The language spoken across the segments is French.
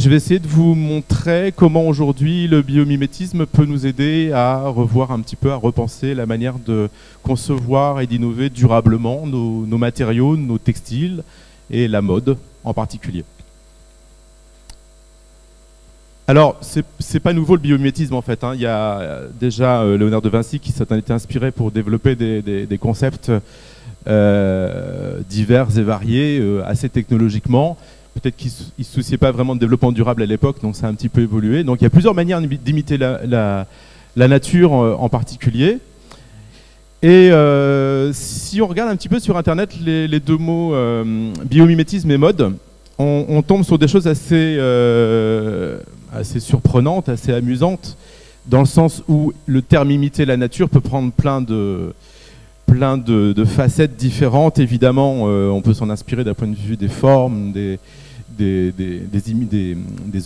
Je vais essayer de vous montrer comment aujourd'hui le biomimétisme peut nous aider à revoir un petit peu, à repenser la manière de concevoir et d'innover durablement nos matériaux, nos textiles et la mode en particulier. Alors, c'est pas nouveau le biomimétisme en fait, hein. Il y a déjà Léonard de Vinci qui s'en était inspiré pour développer des concepts divers et variés, assez technologiquement. Peut-être qu'il ne se souciait pas vraiment de développement durable à l'époque, donc ça a un petit peu évolué. Donc il y a plusieurs manières d'imiter la nature en particulier. Et si on regarde un petit peu sur Internet les deux mots biomimétisme et mode, on tombe sur des choses assez surprenantes, assez amusantes, dans le sens où le terme imiter la nature peut prendre plein de facettes différentes. Évidemment, on peut s'en inspirer d'un point de vue des formes, des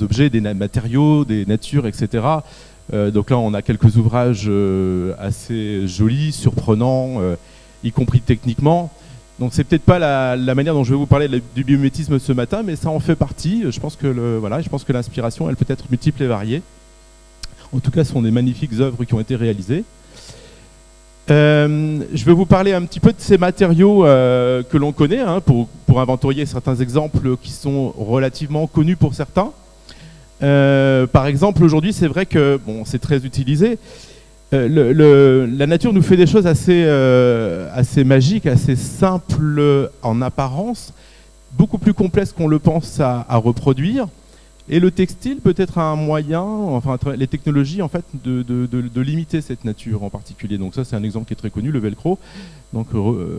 objets, des matériaux, des natures, etc. Donc là, on a quelques ouvrages assez jolis, surprenants, y compris techniquement. Donc c'est peut-être pas la manière dont je vais vous parler du biomimétisme ce matin, mais ça en fait partie. Je pense que l'inspiration, elle peut être multiple et variée. En tout cas, ce sont des magnifiques œuvres qui ont été réalisées. Je vais vous parler un petit peu de ces matériaux que l'on connaît, hein, pour inventorier certains exemples qui sont relativement connus pour certains. Par exemple, aujourd'hui, c'est vrai que c'est très utilisé. La nature nous fait des choses assez magiques, assez simples en apparence, beaucoup plus complexes qu'on le pense à reproduire. Et le textile peut être un moyen, enfin les technologies en fait, de limiter cette nature en particulier. Donc ça c'est un exemple qui est très connu, le velcro, donc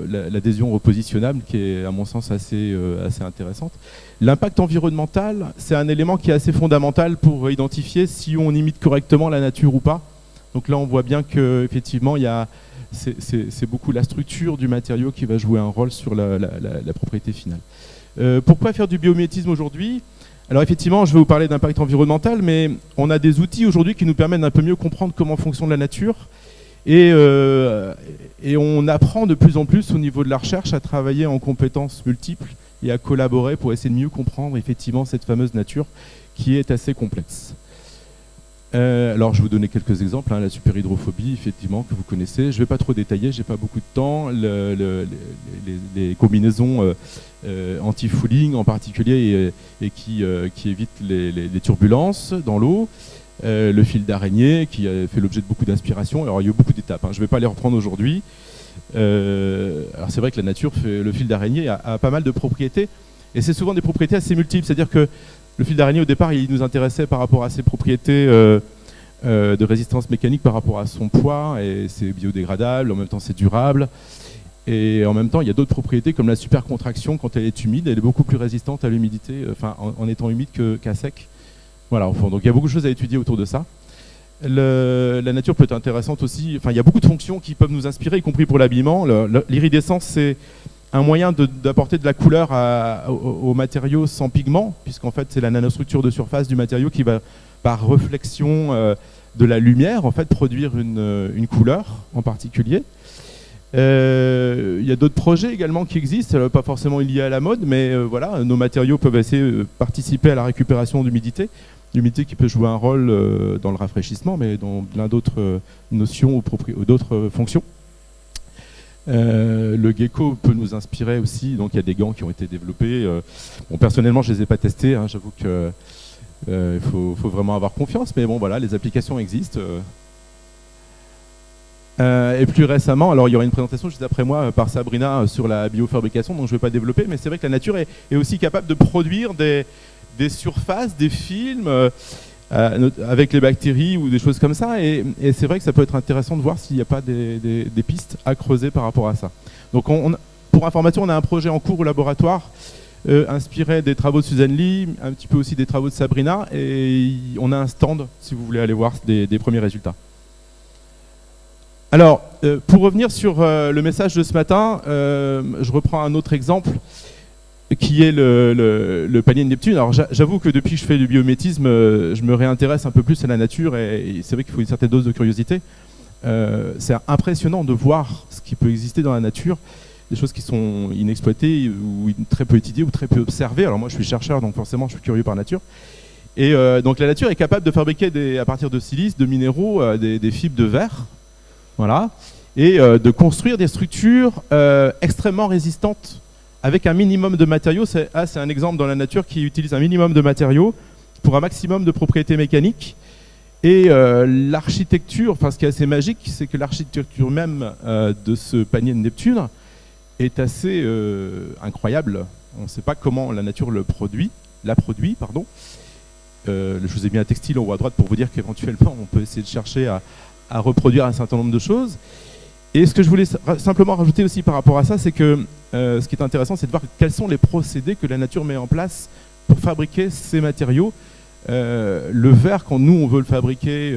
l'adhésion repositionnable qui est à mon sens assez intéressante. L'impact environnemental, c'est un élément qui est assez fondamental pour identifier si on imite correctement la nature ou pas. Donc là on voit bien qu'effectivement c'est beaucoup la structure du matériau qui va jouer un rôle sur la propriété finale. Pourquoi faire du biomimétisme aujourd'hui ? Alors effectivement, je vais vous parler d'impact environnemental, mais on a des outils aujourd'hui qui nous permettent d'un peu mieux comprendre comment fonctionne la nature. Et on apprend de plus en plus au niveau de la recherche à travailler en compétences multiples et à collaborer pour essayer de mieux comprendre effectivement cette fameuse nature qui est assez complexe. Alors je vais vous donner quelques exemples, hein, la superhydrophobie, effectivement, que vous connaissez. Je ne vais pas trop détailler, j'ai pas beaucoup de temps. Les combinaisons anti-fouling en particulier et qui évitent les turbulences dans l'eau. Le fil d'araignée qui a fait l'objet de beaucoup d'inspiration. Alors il y a eu beaucoup d'étapes, hein, je ne vais pas les reprendre aujourd'hui. Alors c'est vrai que la nature, le fil d'araignée a pas mal de propriétés. Et c'est souvent des propriétés assez multiples, c'est-à-dire que le fil d'araignée, au départ, il nous intéressait par rapport à ses propriétés de résistance mécanique par rapport à son poids, et c'est biodégradable, en même temps c'est durable. Et en même temps, il y a d'autres propriétés comme la supercontraction, quand elle est humide, elle est beaucoup plus résistante à l'humidité, enfin en étant humide qu'à sec. Voilà, au fond. Donc il y a beaucoup de choses à étudier autour de ça. La nature peut être intéressante aussi, enfin il y a beaucoup de fonctions qui peuvent nous inspirer, y compris pour l'habillement. L'iridescence, c'est un moyen d'apporter de la couleur aux matériaux sans pigment, puisqu'en fait c'est la nanostructure de surface du matériau qui va, par réflexion de la lumière, en fait, produire une couleur en particulier. Il y a d'autres projets également qui existent, pas forcément liés à la mode, mais voilà, nos matériaux peuvent essayer de participer à la récupération d'humidité. L'humidité qui peut jouer un rôle dans le rafraîchissement, mais dans plein d'autres notions ou d'autres fonctions. Le gecko peut nous inspirer aussi, donc il y a des gants qui ont été développés. Bon, personnellement, je ne les ai pas testés, hein, j'avoue que faut vraiment avoir confiance, mais bon voilà, les applications existent. Et plus récemment, alors il y aura une présentation juste après moi par Sabrina sur la biofabrication, donc je ne vais pas développer, mais c'est vrai que la nature est aussi capable de produire des surfaces, des films avec les bactéries ou des choses comme ça, et c'est vrai que ça peut être intéressant de voir s'il n'y a pas des pistes à creuser par rapport à ça. Donc pour information, on a un projet en cours au laboratoire inspiré des travaux de Suzanne Lee, un petit peu aussi des travaux de Sabrina, et on a un stand si vous voulez aller voir des premiers résultats. Alors, pour revenir sur le message de ce matin, je reprends un autre exemple qui est le panier de Neptune. Alors j'avoue que depuis que je fais du biomimétisme, je me réintéresse un peu plus à la nature, et c'est vrai qu'il faut une certaine dose de curiosité. C'est impressionnant de voir ce qui peut exister dans la nature, des choses qui sont inexploitées ou très peu étudiées ou très peu observées. Alors moi je suis chercheur, donc forcément je suis curieux par nature. Et donc la nature est capable de fabriquer à partir de silice, de minéraux, des fibres de verre, voilà, et de construire des structures extrêmement résistantes avec un minimum de matériaux. C'est un exemple dans la nature qui utilise un minimum de matériaux pour un maximum de propriétés mécaniques. Et l'architecture, enfin ce qui est assez magique, c'est que l'architecture même de ce panier de Neptune est assez incroyable. On ne sait pas comment la nature la produit. Je vous ai mis un textile en haut à droite pour vous dire qu'éventuellement on peut essayer de chercher à reproduire un certain nombre de choses. Et ce que je voulais simplement rajouter aussi par rapport à ça, c'est que ce qui est intéressant, c'est de voir quels sont les procédés que la nature met en place pour fabriquer ces matériaux. Le verre, quand nous on veut le fabriquer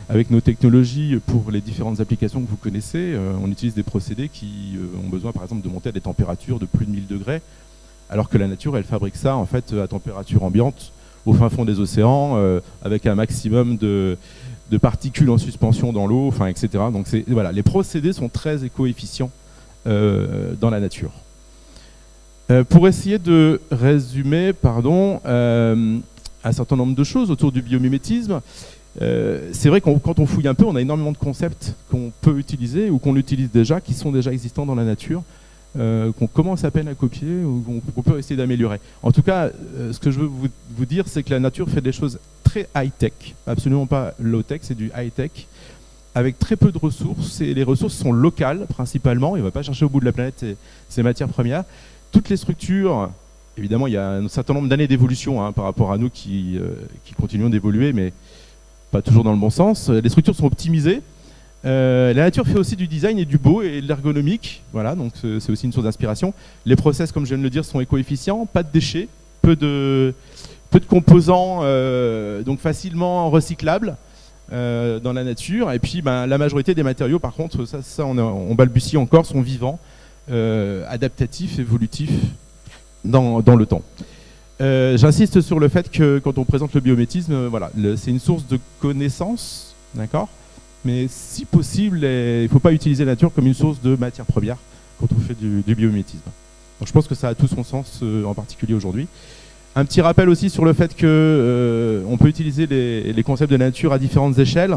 avec nos technologies pour les différentes applications que vous connaissez, on utilise des procédés qui ont besoin par exemple de monter à des températures de plus de 1000 degrés, alors que la nature elle fabrique ça en fait à température ambiante au fin fond des océans avec un maximum de particules en suspension dans l'eau, enfin, etc. Donc voilà, les procédés sont très éco-efficients dans la nature. Pour essayer de résumer, un certain nombre de choses autour du biomimétisme, c'est vrai que quand on fouille un peu, on a énormément de concepts qu'on peut utiliser ou qu'on utilise déjà, qui sont déjà existants dans la nature, qu'on commence à peine à copier ou qu'on peut essayer d'améliorer. En tout cas, ce que je veux vous dire, c'est que la nature fait des choses très high-tech, absolument pas low-tech, c'est du high-tech, avec très peu de ressources, et les ressources sont locales principalement, et on ne va pas chercher au bout de la planète ces matières premières. Toutes les structures, évidemment il y a un certain nombre d'années d'évolution par rapport à nous qui continuons d'évoluer, mais pas toujours dans le bon sens. Les structures sont optimisées. La nature fait aussi du design et du beau et de l'ergonomique, voilà, donc c'est aussi une source d'inspiration. Les process, comme je viens de le dire, sont éco-efficients, pas de déchets, peu de composants, donc facilement recyclables dans la nature. Et puis la majorité des matériaux, par contre, ça on balbutie encore, sont vivants, adaptatifs, évolutifs dans le temps. J'insiste sur le fait que quand on présente le biomimétisme, voilà, c'est une source de connaissances, d'accord ? Mais si possible, il ne faut pas utiliser la nature comme une source de matière première quand on fait du biomimétisme. Donc je pense que ça a tout son sens, en particulier aujourd'hui. Un petit rappel aussi sur le fait qu'on peut utiliser les concepts de nature à différentes échelles,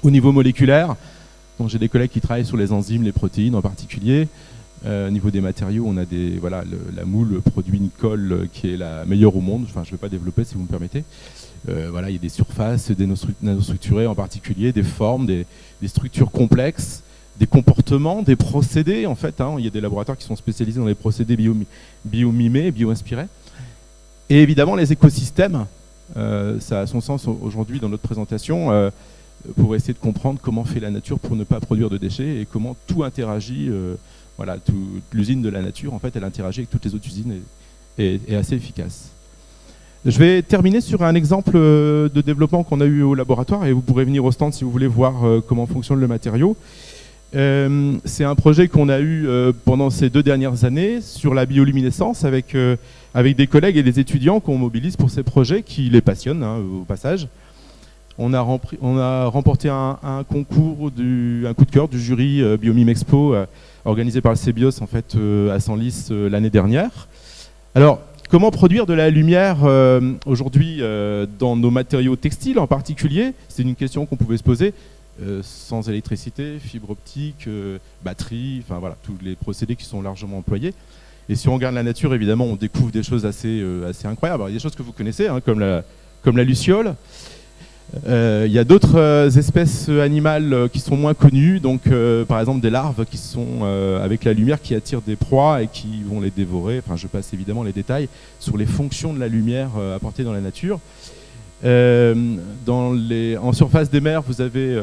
au niveau moléculaire. Donc j'ai des collègues qui travaillent sur les enzymes, les protéines en particulier. Au niveau des matériaux, on a la moule produit une colle qui est la meilleure au monde. Enfin, je ne vais pas développer si vous me permettez. Voilà, il y a des surfaces, des nanostructurées en particulier, des formes, des structures complexes, des comportements, des procédés en fait. Il y a des laboratoires qui sont spécialisés dans les procédés biomimés, bio-inspirés. Et évidemment les écosystèmes, ça a son sens aujourd'hui dans notre présentation, pour essayer de comprendre comment fait la nature pour ne pas produire de déchets et comment tout interagit. Voilà, l'usine de la nature, en fait, elle interagit avec toutes les autres usines et est assez efficace. Je vais terminer sur un exemple de développement qu'on a eu au laboratoire, et vous pourrez venir au stand si vous voulez voir comment fonctionne le matériau. C'est un projet qu'on a eu pendant ces 2 dernières années sur la bioluminescence avec des collègues et des étudiants qu'on mobilise pour ces projets qui les passionnent, au passage. On a remporté un concours, un coup de cœur du jury Biomime Expo organisé par le CBIOS en fait, à Senlis l'année dernière. Alors, comment produire de la lumière aujourd'hui dans nos matériaux textiles en particulier? C'est une question qu'on pouvait se poser. Sans électricité, fibre optique, batterie, enfin voilà, tous les procédés qui sont largement employés. Et si on regarde la nature, évidemment, on découvre des choses assez incroyables. Alors, il y a des choses que vous connaissez, comme la luciole. Il y a d'autres espèces animales qui sont moins connues, donc par exemple des larves qui sont avec la lumière qui attirent des proies et qui vont les dévorer. Enfin, je passe évidemment les détails sur les fonctions de la lumière apportée dans la nature. En surface des mers, vous avez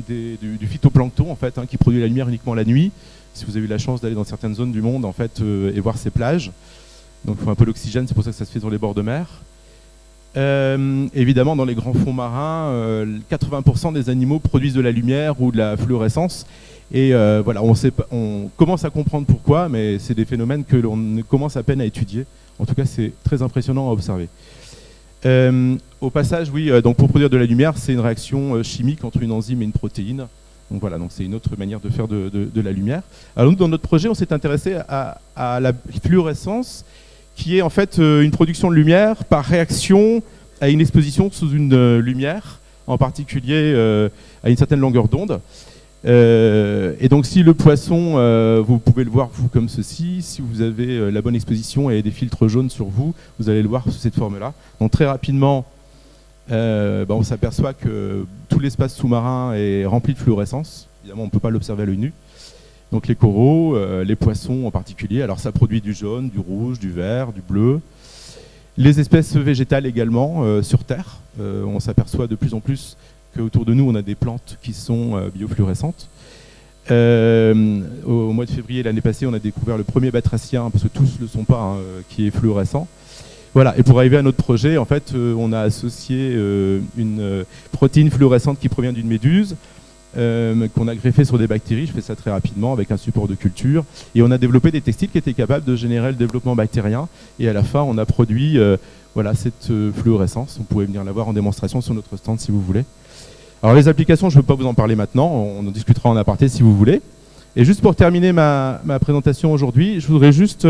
du phytoplancton en fait, qui produit la lumière uniquement la nuit. Si vous avez eu la chance d'aller dans certaines zones du monde en fait, et voir ces plages, donc il faut un peu d'oxygène, c'est pour ça que ça se fait sur les bords de mer. Évidemment, dans les grands fonds marins, 80% des animaux produisent de la lumière ou de la fluorescence. Et voilà, on commence à comprendre pourquoi, mais c'est des phénomènes que l'on commence à peine à étudier. En tout cas, c'est très impressionnant à observer. Au passage, oui, donc pour produire de la lumière, c'est une réaction chimique entre une enzyme et une protéine. Donc voilà, donc c'est une autre manière de faire de la lumière. Alors nous, dans notre projet, on s'est intéressé à la fluorescence qui est en fait une production de lumière par réaction à une exposition sous une lumière, en particulier à une certaine longueur d'onde. Et donc si le poisson, vous pouvez le voir vous comme ceci, si vous avez la bonne exposition et des filtres jaunes sur vous, vous allez le voir sous cette forme-là. Donc très rapidement, on s'aperçoit que tout l'espace sous-marin est rempli de fluorescence. Évidemment, on ne peut pas l'observer à l'œil nu. Donc les coraux, les poissons en particulier, alors ça produit du jaune, du rouge, du vert, du bleu. Les espèces végétales également sur Terre. On s'aperçoit de plus en plus qu'autour de nous, on a des plantes qui sont biofluorescentes. Au mois de février l'année passée, on a découvert le premier batracien, parce que tous ne le sont pas, hein, qui est fluorescent. Voilà. Et pour arriver à notre projet, en fait, on a associé une protéine fluorescente qui provient d'une méduse, qu'on a greffé sur des bactéries, je fais ça très rapidement, avec un support de culture. Et on a développé des textiles qui étaient capables de générer le développement bactérien. Et à la fin, on a produit voilà, cette fluorescence. Vous pouvez venir la voir en démonstration sur notre stand si vous voulez. Alors les applications, je ne veux pas vous en parler maintenant, on en discutera en aparté si vous voulez. Et juste pour terminer ma présentation aujourd'hui, je voudrais juste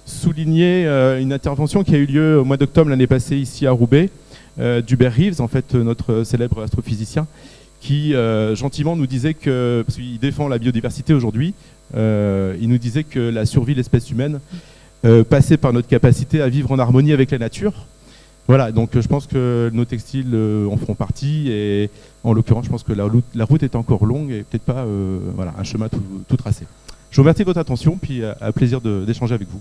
souligner une intervention qui a eu lieu au mois d'octobre l'année passée ici à Roubaix, d'Hubert Reeves, en fait notre célèbre astrophysicien, qui gentiment nous disait que, parce qu'il défend la biodiversité aujourd'hui, il nous disait que la survie de l'espèce humaine passait par notre capacité à vivre en harmonie avec la nature. Voilà, donc je pense que nos textiles en feront partie, et en l'occurrence, je pense que la route est encore longue et peut-être pas voilà, un chemin tout tracé. Je vous remercie de votre attention, puis à plaisir d'échanger avec vous.